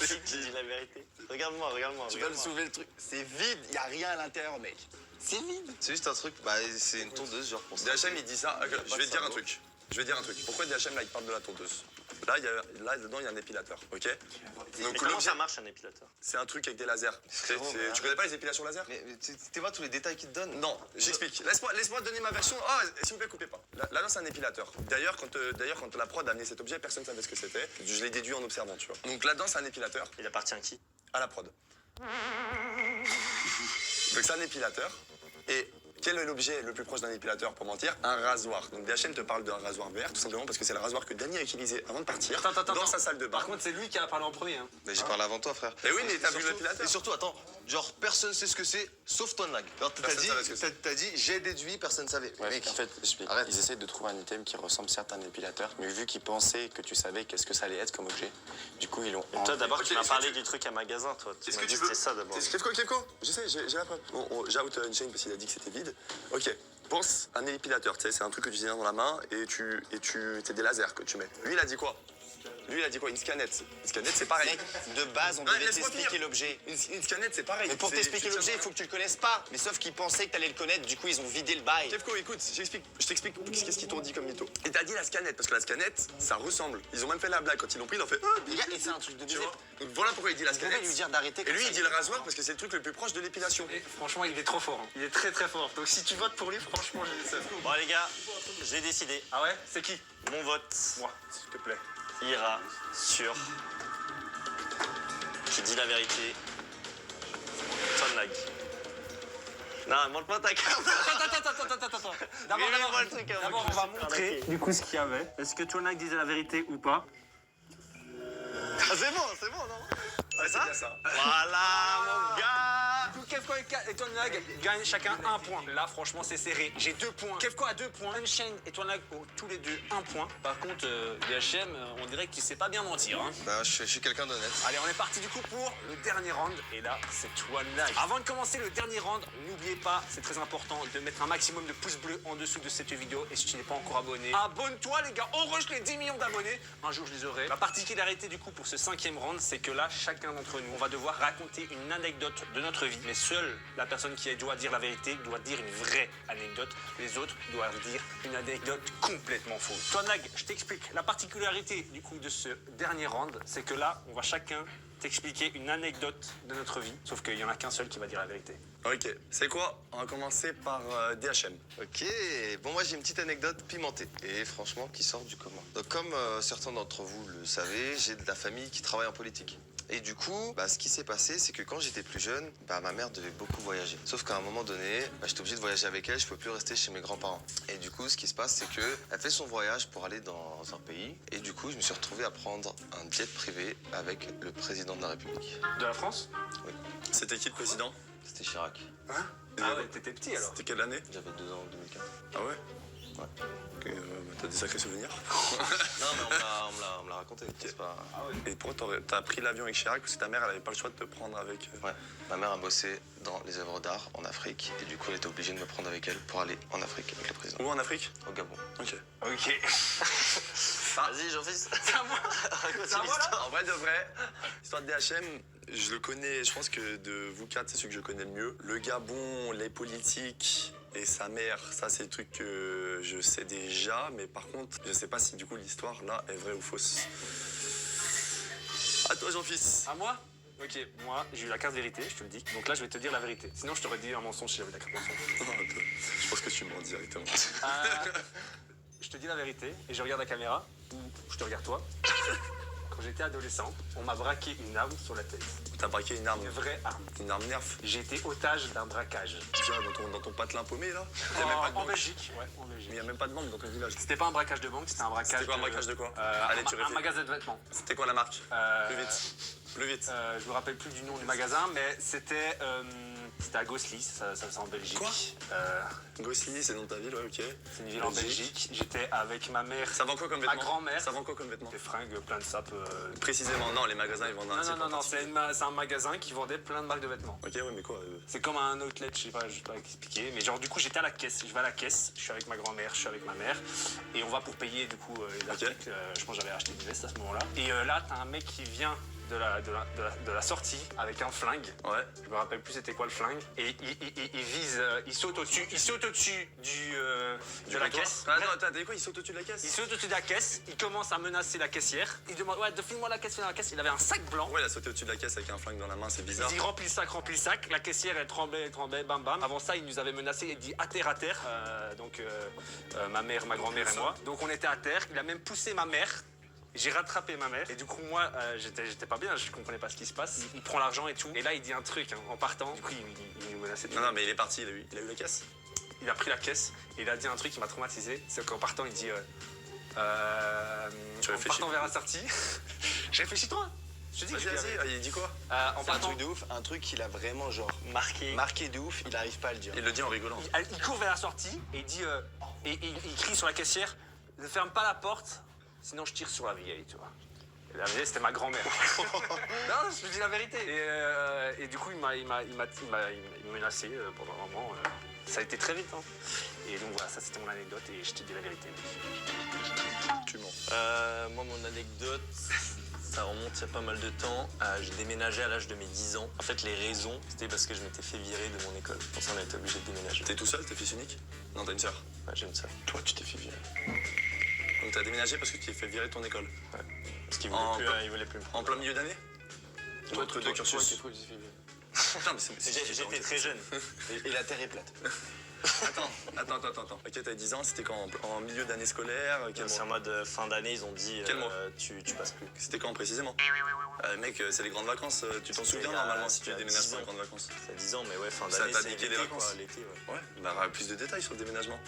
Je dis la vérité. Regarde-moi. Tu vas le soulever le truc. C'est vide, il y a rien à l'intérieur, mec. C'est vide. C'est juste un truc, bah c'est une tondeuse genre pour ça. DHM, il dit ça. Je vais te dire un truc. Pourquoi DHM, là, il parle de la tondeuse? Là, dedans, il y a un épilateur, ok? Mais Donc, comment l'objet, ça marche un épilateur? c'est un truc avec des lasers. Tu connais pas les épilations laser? Mais tu vois tous les détails qu'il te donne? Non, j'explique. Laisse-moi donner ma version. Ah, s'il vous plaît, coupez pas. Là, c'est un épilateur. D'ailleurs, quand la prod a amené cet objet, personne ne savait ce que c'était. Je l'ai déduit en observant, tu vois. Donc là-dedans, c'est un épilateur Il appartient à qui? à la prod. Donc c'est un épilateur. Et quel est l'objet le plus proche d'un épilateur pour mentir? Un rasoir. Donc DHM te parle d'un rasoir vert, tout simplement parce que c'est le rasoir que Dany a utilisé avant de partir dans sa salle de bain. Par contre, c'est lui qui a parlé en premier. Hein. Mais j'ai parlé avant toi, frère. Et oui, mais t'as vu l'épilateur? Et surtout, attends, genre personne sait ce que c'est, sauf toi, Nag. Alors t'as Personne savait ce que t'as dit, j'ai déduit, personne savait. Ouais, Mec, en fait, j'explique. arrête. Ils essayent de trouver un item qui ressemble certes à un épilateur, mais vu qu'ils pensaient que tu savais qu'est-ce que ça allait être comme objet, du coup, ils l'ont Toi enlevé. d'abord Ok, tu m'as est-ce parlé que du truc à magasin, toi. Tu Est-ce m'as que dit tu que veux. c'était ça d'abord. Kevko, je sais, j'ai la preuve. J'out Unchained parce qu'il a dit que c'était vide. Ok, pense un épilateur, tu sais, c'est un truc que tu tiens dans la main et c'est des lasers que tu mets. Lui, il a dit quoi? Une scanette. Une scanette, c'est pareil. Mec, de base, on devait laisse-moi t'expliquer finir. l'objet. Une scanette, c'est pareil. Mais pour C'est- t'expliquer tu l'objet, tiens il faut que tu le connaisses pas. Mais sauf qu'ils pensaient que t'allais le connaître, du coup, ils ont vidé le bail. Kevko, écoute, je t'explique qu'est-ce qu'ils t'ont dit comme mytho. Et t'as dit la scanette, parce que la scanette, ça ressemble. Ils ont même fait la blague. Quand ils l'ont pris, ils ont fait. Les gars, et c'est un truc de Tu baiser. vois. Donc voilà pourquoi il dit la Vous pouvez scanette. lui dire d'arrêter Et comme lui, ça. il dit le rasoir parce que c'est le truc le plus proche de l'épilation. Et franchement, il est trop fort. Hein. Il est très très fort. Donc si tu votes pour lui, franchement, j'ai le seum. Bon les gars, j'ai décidé. Ah ouais? C'est qui? Mon vote Moi, s'il te plaît. ira sur. Je dis la vérité. Ton lag. Non, montre pas ta carte. Attends. Révèle-moi le truc avant D'abord, que on je va me montrer arnaquer. du coup ce qu'il y avait. Est-ce que Tonak disait la vérité ou pas? Ah, c'est bon, non? Ouais, c'est bien ça. Voilà, mon gars. Du coup, Kevko et Tonak gagnent chacun un point. Là, franchement, c'est serré. J'ai 2 points. Kevko a 2 points. Unchained et Tonak ont tous les deux 1 point. Par contre, DHM, on dirait qu'il sait pas bien mentir. Hein. Bah, je suis quelqu'un d'honnête. Allez, on est parti du coup pour le dernier round. Et là, c'est Tonak. Avant de commencer le dernier round, n'oubliez pas, c'est très important de mettre un maximum de pouces bleus en dessous de cette vidéo. Et si tu n'es pas encore abonné, abonne-toi les gars. On rush les 10 millions d'abonnés. Un jour, je les aurai. La particularité du coup pour ce 5e round, c'est que là, chacun d'entre nous, on va devoir raconter une anecdote de notre vie mais seule la personne qui doit dire la vérité doit dire une vraie anecdote. Les autres doivent dire une anecdote complètement fausse. Toi, Nag, je t'explique. La particularité du coup de ce dernier round, c'est que là, on va chacun t'expliquer une anecdote de notre vie, sauf qu'il y en a qu'un seul qui va dire la vérité. Ok, c'est quoi? On va commencer par DHM. Ok, bon moi j'ai une petite anecdote pimentée et franchement qui sort du commun. Donc comme certains d'entre vous le savez, j'ai de la famille qui travaille en politique. Et du coup, ce qui s'est passé, c'est que quand j'étais plus jeune, ma mère devait beaucoup voyager. Sauf qu'à un moment donné, j'étais obligé de voyager avec elle, je ne pouvais plus rester chez mes grands-parents. Et du coup, ce qui se passe, c'est qu'elle fait son voyage pour aller dans un pays. Et du coup, je me suis retrouvé à prendre un jet privé avec le président de la République. De la France? C'était qui le président? C'était Chirac. Hein? Ah ouais, t'étais petit alors. C'était quelle année? J'avais 2 ans en 2004. Ah ouais? Ouais. Ok, t'as des sacrés souvenirs. Non, mais on me l'a raconté. C'est pas... Et pourquoi t'as pris l'avion avec Chirac parce que ta mère, elle avait pas le choix de te prendre avec... Ouais. Ma mère a bossé dans les œuvres d'art en Afrique. Et du coup, elle était obligée de me prendre avec elle pour aller en Afrique avec le président. Où en Afrique? Au Gabon. Ok. Ok. Vas-y, Jean-Fils. C'est à moi. C'est à moi là. En vrai de vrai, l'histoire de DHM, je le connais, je pense que de vous quatre, c'est celui que je connais le mieux. Le Gabon, les politiques et sa mère, ça c'est des trucs que je sais déjà, mais par contre, je sais pas si du coup l'histoire là est vraie ou fausse. À toi Jean-Fils. À moi? Ok, moi j'ai eu la carte vérité, je te le dis. Donc là je vais te dire la vérité. Sinon je t'aurais dit un mensonge si j'avais la carte mensonge. Je pense que tu mens directement. Je te dis la vérité et je regarde la caméra, ou je te regarde toi. Quand j'étais adolescent, on m'a braqué une arme sur la tête. T'as braqué une arme. Une vraie arme. Une arme nerf. J'ai été otage d'un braquage. Tu vois, dans ton patelin paumé là. Y a même pas de En banque. Belgique, ouais, en Belgique. Mais il n'y a même pas de banque dans ton village. C'était pas un braquage de banque, c'était un braquage. C'était quoi un braquage de quoi? Allez, Allez, tu un réfléchis. magasin de vêtements. C'était quoi la marque? Plus vite. Plus vite. Je me rappelle plus du nom du magasin, mais c'était à Gosselies, ça c'est en Belgique. Quoi? Gosselies, c'est dans ta ville, ouais, ok. C'est une ville en Belgique. J'étais avec ma mère. Ça vend quoi comme Ma vêtements? grand-mère. Ça vend quoi comme vêtements? Des fringues, plein de sapes. Précisément, non, les magasins ils vendent un type en Non, particulier. c'est un magasin qui vendait plein de marques de vêtements. Ok, ouais, mais quoi? C'est comme un outlet, je sais pas expliquer. Mais genre, du coup, j'étais à la caisse. Je vais à la caisse, je suis avec ma grand-mère, je suis avec ma mère. Et on va pour payer, du coup, les articles. Je pense que j'avais acheté une veste à ce moment-là. Et là, t'as un mec qui vient de la sortie avec un flingue. Ouais. Je me rappelle plus c'était quoi le flingue. Et il vise, il saute au-dessus de la caisse. Attends, t'as dit quoi? Il saute au-dessus de la caisse? Il saute au-dessus de la caisse, il commence à menacer la caissière. Il demande, ouais, file-moi la caisse, file-moi la caisse. Il avait un sac blanc. Ouais, il a sauté au-dessus de la caisse avec un flingue dans la main, c'est Il bizarre. dit remplis le sac. La caissière, elle tremblait, bam, bam. Avant ça, il nous avait menacé, il dit à terre. Donc, ma mère, ma grand-mère et moi. Donc, on était à terre. Il a même poussé ma mère. J'ai rattrapé ma mère et du coup moi j'étais pas bien, je comprenais pas ce qui se passe. Il prend l'argent et tout et là il dit un truc en partant. Du coup il nous menaçait. Non, mais il est parti, il a eu la caisse. Il a pris la caisse et il a dit un truc qui m'a traumatisé. C'est qu'en partant il dit Tu en réfléchis. partant vers la sortie. Je réfléchis toi. Je te dis que je dis la Vas-y, vérité. il dit quoi? En Un partant, truc de ouf, un truc qu'il a vraiment genre marqué de ouf, il arrive pas à le dire. Il le dit en rigolant. il court vers la sortie et il dit et il crie sur la caissière ne ferme pas la porte sinon je tire sur la vieille, tu vois. Et la vieille c'était ma grand-mère. Non, je te dis la vérité. Et du coup il m'a menacé pendant un moment. Ça a été très vite. Hein. Et donc voilà, ça c'était mon anecdote et je te dis la vérité. Tu mens. Moi, mon anecdote, ça remonte il y a pas mal de temps. J'ai déménagé à l'âge de mes 10 ans. En fait, les raisons, c'était parce que je m'étais fait virer de mon école. Pour ça, on a été obligé de déménager. T'es tout seul, t'es fils unique? Non, t'as une sœur. Ouais, j'ai une sœur. Toi, tu t'es fait virer. Donc t'as déménagé parce que tu t'es fait virer de ton école. Parce qu'il En voulait plus me prendre. En plein milieu d'année? Ou entre deux cursus? Putain, mais J'étais très jeune. Et la terre est plate. Attends. Ok, t'as 10 ans, c'était quand? En milieu d'année scolaire? Quel C'est en mois? mode fin d'année, ils ont dit Quel mois? tu passes plus. C'était quand précisément? Mec, c'est les grandes vacances, tu t'en souviens il y a- normalement si tu il y a déménages 10 pour les ans. grandes vacances? Ça a 10 ans, mais ouais, fin Ça d'année, t'a c'est niqué les l'été, vacances. quoi, l'été, ouais. Ouais, bah plus de détails sur le déménagement.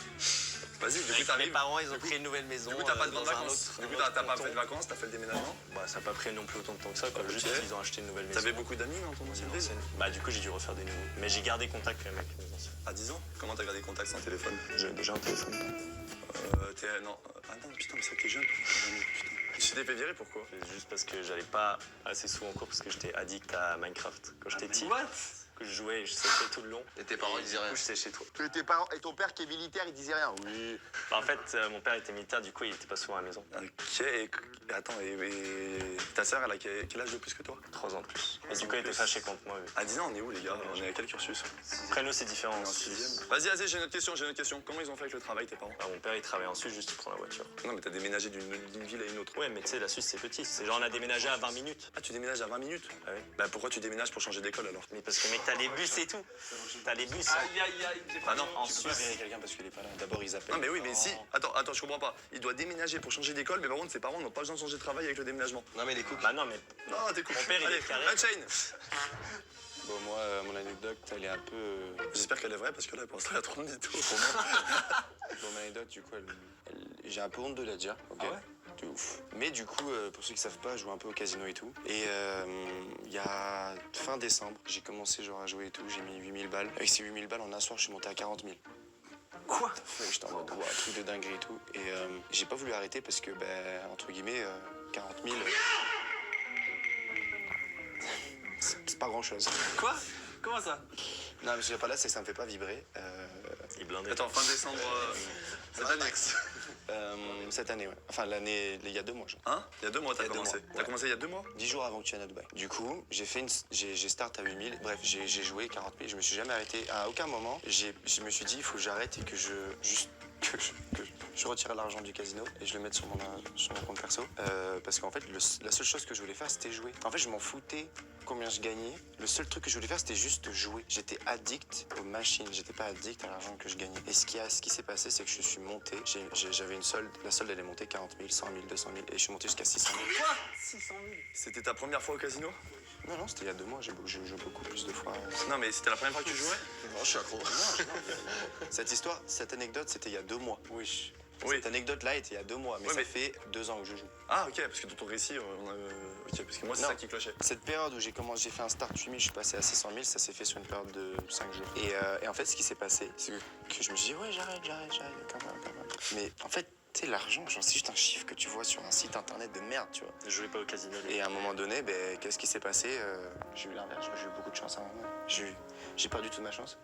Vas-y, du coup Avec mes t'arrives. parents, ils ont pris une nouvelle maison. Du coup, t'as pas de dans grandes un vacances. autre- Du coup, un t'as autre pas canton. fait de vacances, t'as fait le déménagement. Bah, ça n'a pas pris non plus autant de temps que ça, quoi. Ok. Juste ils ont acheté une nouvelle maison. T'avais beaucoup d'amis dans ton ancienne ville? Bah, du coup, j'ai dû refaire des nouveaux. Mais j'ai gardé contact quand même avec mes anciens. À 10 ans? Comment t'as gardé contact sans téléphone? J'avais déjà un téléphone. Non. Attends, putain, mais ça t'es jeune. Putain. Tu t'es fait virer, pourquoi? C'est juste parce que j'allais pas assez souvent en cours parce que j'étais addict à Minecraft quand j'étais petit. What? que je jouais et je séchais tout le long. Et tes parents, ils disaient Du rien. coup, je séchais tout. Et tes parents et ton père qui est militaire, il disait rien. Oui. Bah, en fait, mon père était militaire, du coup, il était pas souvent à la maison. Ok, et attends, et ta sœur, elle a quel âge de plus que toi? 3 ans de plus. Et 3 du ans coup, de elle était plus. fâchée contre moi. Oui. À 10 ans, on est où les gars? On est à quel cursus? Après, nous, c'est différent. On est en 6e. Vas-y, j'ai une autre question. Comment ils ont fait avec le travail, tes parents? Bah, mon père, il travaillait en Suisse juste pour prendre la voiture. Non, mais t'as déménagé d'une ville à une autre. Ouais, mais tu sais, la Suisse, c'est petit. C'est genre, on a déménagé à 20 minutes. Ah, tu déménages à 20 minutes? Ah oui. Bah pourquoi tu déménages pour changer d'école alors? Mais parce que, mec, t'as les bus et tout. T'as les bus. Aïe, aïe, aïe. Ah non, En Tu peux pas Suisse. virer quelqu'un parce qu'il est pas là. D'abord, ils appellent. Non mais oui, mais si. Attends, je comprends pas. Il doit déménager pour changer d'école, mais par contre ses parents n'ont pas besoin de changer de travail avec le déménagement. Non, mais les cookies. Bah non, mais Non, t'es cool. Mon père, il Allez, est carré. Unchained. Bon, moi, mon anecdote, elle est un peu. J'espère qu'elle est vraie parce que là, elle pense à 30 mythos. Bon, mon anecdote, du coup, j'ai un peu honte de la dire. Ok. Ah ouais? De ouf. Mais du coup, pour ceux qui savent pas, je joue un peu au casino et tout. Et il y a fin décembre, j'ai commencé genre à jouer et tout. J'ai mis 8000 balles. Avec ces 8000 balles, en un soir, je suis monté à 40 000. Quoi? Ouais, j'étais en mode, ouah, truc de dinguerie et tout. Et j'ai pas voulu arrêter parce que, ben, entre guillemets, 40 000, c'est pas grand chose. Quoi? Comment ça? Non, mais je sais pas là, c'est que ça me fait pas vibrer. il blindait. Attends, fin décembre. Cette année. Cette année, ouais. Enfin, l'année, il y a 2 mois, genre. Hein? Il y a 2 mois, t'as Il y a 2 commencé. mois, T'as ouais. commencé il y a 2 mois? 10 jours avant que tu viennes à Dubaï. Du coup, j'ai start à 8000. Bref, j'ai joué 40 000. Je me suis jamais arrêté. À aucun moment, je me suis dit, il faut que j'arrête et que je retire l'argent du casino et je le mette sur mon compte perso. Parce qu'en fait, la seule chose que je voulais faire, c'était jouer. En fait, je m'en foutais combien je gagnais. Le seul truc que je voulais faire, c'était juste jouer. J'étais addict aux machines. J'étais pas addict à l'argent que je gagnais. Et ce qui s'est passé, c'est que je suis monté. J'avais une solde. La solde, elle est montée 40 000, 100 000, 200 000. Et je suis monté jusqu'à 600 000. Quoi? 600 000. C'était ta première fois au casino? Non, c'était il y a 2 mois. J'ai joué beaucoup plus de fois. Non, mais c'était la première fois que tu jouais? Non, je suis accro. Cette anecdote, c'était il y a 2 mois. Oui. Cette anecdote-là était il y a 2 mois, mais Ouais, ça mais- fait 2 ans que je joue. Ah, ok, parce que dans ton récit, ok, parce que moi, c'est Non. ça qui clochait. Cette période où j'ai fait un start 8000, je suis passé à 600 000, ça s'est fait sur une période de 5 jours. Et en fait, ce qui s'est passé, c'est que je me suis dit, ouais, j'arrête, quand même. Mais en fait, tu sais, l'argent, genre, c'est juste un chiffre que tu vois sur un site internet de merde, tu vois. Je jouais pas au casino. lui. Et à un moment donné, ben, qu'est-ce qui s'est passé? J'ai eu l'inverse, j'ai eu beaucoup de chance à un moment. J'ai perdu toute ma chance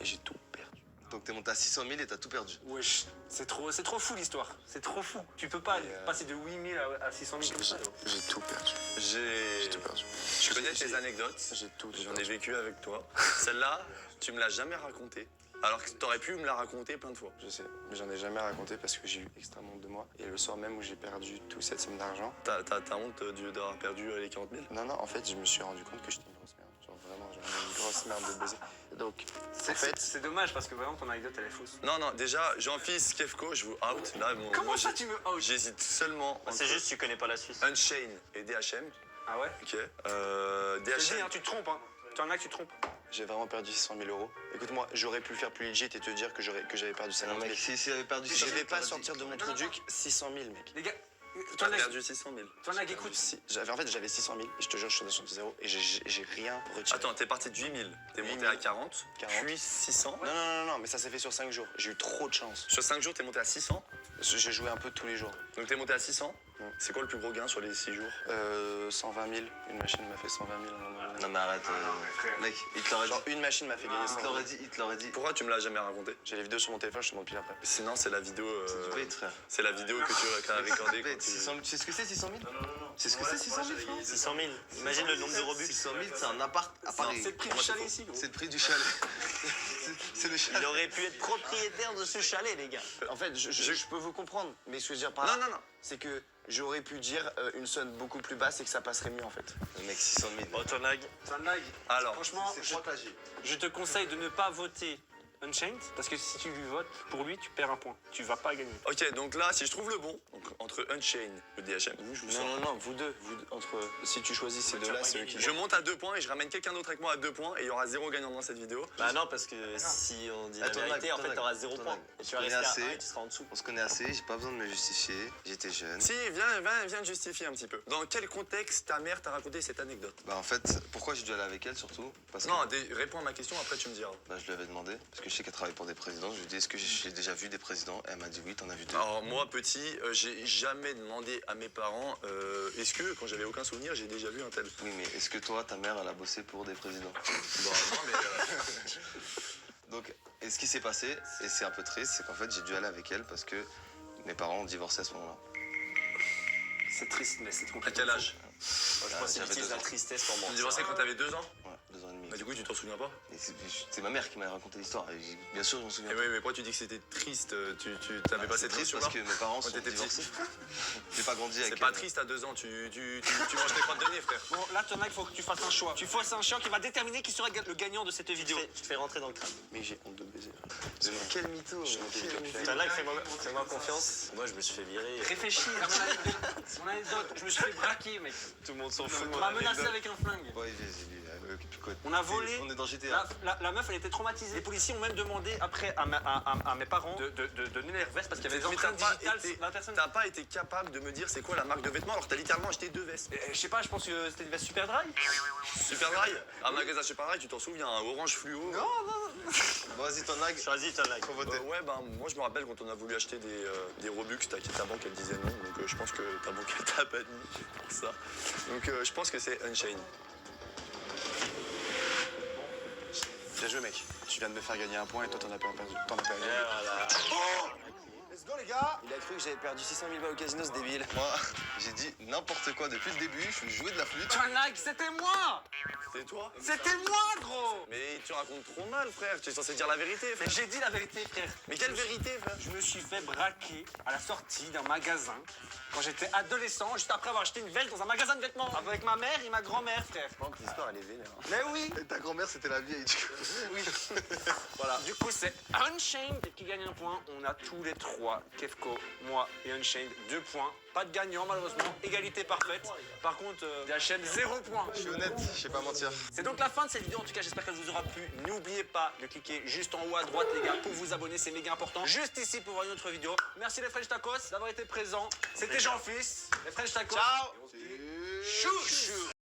et j'ai tout perdu. Donc t'es monté à 600 000 et t'as tout perdu. Wesh, c'est trop fou l'histoire. C'est trop fou. Tu peux pas passer de 8000 à 600 000 comme ça. J'ai tout perdu. J'ai J'ai tout perdu. Je connais tes anecdotes. J'ai tout J'en ai perdu. vécu avec toi. Celle-là, tu me l'as jamais racontée. Alors que t'aurais pu me la raconter plein de fois. Je sais, mais j'en ai jamais raconté parce que j'ai eu extrêmement honte de moi. Et le soir même où j'ai perdu toute cette somme d'argent, T'as honte d'avoir perdu les 40 000? non, en fait, je me suis rendu compte que j'étais une grosse merde. Genre vraiment, j'avais une grosse merde de baiser. Donc, en fait, C'est dommage parce que vraiment ton anecdote elle est fausse. Non, déjà, Jean-Fils, Kefko, je vous out. Là, Comment moi, ça tu me out? j'hésite seulement Bah, c'est entre juste, tu connais pas la Suisse. Unchained et DHM. Ah ouais? Ok. Je te dis, DHM. hein, tu te trompes. Hein. Tu en as que tu te trompes. j'ai vraiment perdu 600 000 euros. Écoute-moi, j'aurais pu le faire plus legit et te dire que j'avais perdu 50 Non, 000. mec, si j'avais perdu Je 600 000, vais pas t'aurais sortir dit. de mon trou duc 600 000, mec. Les gars, T'as perdu 600 000. tu en as qui écoutent. En fait, j'avais 600 000 et je te jure, je suis descendu de zéro et j'ai rien retiré. Attends, t'es parti de 8 000. T'es 8 monté 000. à 40, 40. puis 600. Non, mais ça s'est fait sur 5 jours. J'ai eu trop de chance. Sur 5 jours, t'es monté à 600. J'ai joué un peu tous les jours. Donc t'es monté à 600. Ouais. C'est quoi le plus gros gain sur les 6 jours? 120 000. Une machine m'a fait 120 000 à un moment donné. Non, mais arrête. Mec, il te l'aurait dit. Genre, une machine m'a fait gagner 120 000. Il te l'aurait dit. Pourquoi tu me l'as jamais raconté? J'ai les vidéos sur mon téléphone, je te montre pile après. Sinon, c'est la vidéo. C'est du bait, frère. C'est la vidéo que tu as recordée. Bête, quand tu- 600 000. Tu sais ce que c'est 600 000? Tu sais ce que c'est 600 000, frère? 600 000. Imagine le nombre de rebus. 600 000, c'est un appart à Paris. C'est le prix du chalet ici, gros. C'est le prix du chalet. C'est le Il chalet. aurait pu être propriétaire de ce chalet, les gars. En fait, je peux vous comprendre, mais ce que je veux dire par là, Non. c'est que j'aurais pu dire une somme beaucoup plus basse et que ça passerait mieux en fait. Mec, 600 000. Bon, ton lag. C'est un lag. Alors, Franchement, C'est partagé. je te conseille de ne pas voter Unchained parce que si tu lui votes, pour lui, tu perds un point. Tu vas pas gagner. ok, donc là, si je trouve le bon, donc entre Unchained et DHM, vous, je vous sors. Non, vous deux, si tu choisis ces deux-là, c'est eux qui Je monte à 2 points et je ramène quelqu'un d'autre avec moi à 2 points et il y aura 0 gagnant dans cette vidéo. Bah non, parce que si on dit la Attends, vérité, lag, en fait, lag, t'auras 0 attends, point. lag. Et tu vas On est rester à assez. 1 et tu seras en dessous. On se connaît assez, j'ai pas besoin de me justifier. J'étais jeune. Si, viens te justifier un petit peu. Dans quel contexte ta mère t'a raconté cette anecdote? Bah en fait, pourquoi j'ai dû aller avec elle surtout? Parce que Non, réponds à ma question, après tu me diras. bah, je lui avais demandé. Parce que je sais qu'elle travaille pour des présidents. Je lui ai dit, est-ce que j'ai déjà vu des présidents? Elle m'a dit oui, t'en as vu 2. Alors moi petit, j'ai jamais demandé à mes parents est-ce que quand j'avais aucun souvenir j'ai déjà vu un tel. Oui, mais est-ce que toi, ta mère, elle a bossé pour des présidents? Bon, non mais Donc, et ce qui s'est passé, et c'est un peu triste, c'est qu'en fait, j'ai dû aller avec elle parce que mes parents ont divorcé à ce moment-là. C'est triste, mais c'est à compliqué. quel âge? Je pense qu'il j'avais utilise 2 la ans. tristesse pour Tu mentir. divorçais quand t'avais 2 ans? Ouais, 2 ans et demi. Bah, du coup tu t'en souviens pas? Et c'est ma mère qui m'a raconté l'histoire. Et bien sûr, je m'en souviens. Et oui mais pourquoi tu dis que c'était triste? Tu t'avais pas C'est cette triste notion parce là? que mes parents Quand sont t'étais petit. divorcés. J'ai pas grandi avec C'est pas elle. triste à 2 ans, tu manges tes crottes de nez frère. Bon, là, Thomas, il faut que tu fasses un choix. Tu fasses un choix qui va déterminer qui sera le gagnant de cette vidéo. Je te fais rentrer dans le crâne. Mais j'ai honte de baiser. Quel mytho. T'as là, fais-moi confiance. Moi, je me suis fait virer. Réfléchis à mon anecdote. Je me suis fait braquer, mec. Tout le monde s'en fout de On mon m'a menacé anecdote. avec un flingue. Ouais, vas-y, picote. On a volé. On est dans GTA. La meuf, elle était traumatisée. Les policiers ont même demandé après à mes parents de donner leur veste parce qu'il y avait des Mais t'as empreintes pas, digitales. La personne. t'as pas été capable de me dire c'est quoi la marque de vêtements alors que t'as littéralement acheté 2 vestes. Je sais pas, je pense que c'était une veste super dry. Super Dry, un magasin Super Dry, tu t'en souviens, un orange fluo. Vas-y, ton lag. Choisis ton like. Faut voter. Ouais, ben moi je me rappelle quand on a voulu acheter des Robux, ta banque elle disait non, donc je pense que ta banque elle t'a banni pour ça. Donc je pense que c'est Unchained. Bien joué, mec. Tu viens de me faire gagner un point et toi, t'en as pas perdu. T'en as pas Et gagné. voilà. Let's go, les gars. Il a cru que j'avais perdu 600 000 balles au casino, ce débile. Moi, j'ai dit n'importe quoi depuis le début. Je jouais de la flûte. Like, c'était moi. C'est toi? C'était moi, gros. Mais tu racontes trop mal, frère. Tu es censé dire la vérité, Mais frère. j'ai dit la vérité, frère. Mais quelle vérité, frère? Je me suis fait braquer à la sortie d'un magasin quand j'étais adolescent, juste après avoir acheté une veste dans un magasin de vêtements avec ma mère et ma grand-mère, frère. Je pense que l'histoire, elle est vénère. Mais oui. Et ta grand-mère, c'était la vieille, du coup. Oui. Voilà. Du coup, c'est Unchained qui gagne un point. On a tous les trois, Kefko, moi et Unchained, 2 points. Pas de gagnant, malheureusement. Égalité parfaite. Par contre, DHM, 0 points. Je suis honnête, je sais pas mentir. C'est donc la fin de cette vidéo. En tout cas, j'espère qu'elle vous aura plu. N'oubliez pas de cliquer juste en haut à droite, les gars, pour vous abonner. C'est méga important. Juste ici pour voir une autre vidéo. Merci les French Tacos d'avoir été présents. C'était Jean-Fils, les French Tacos. Ciao.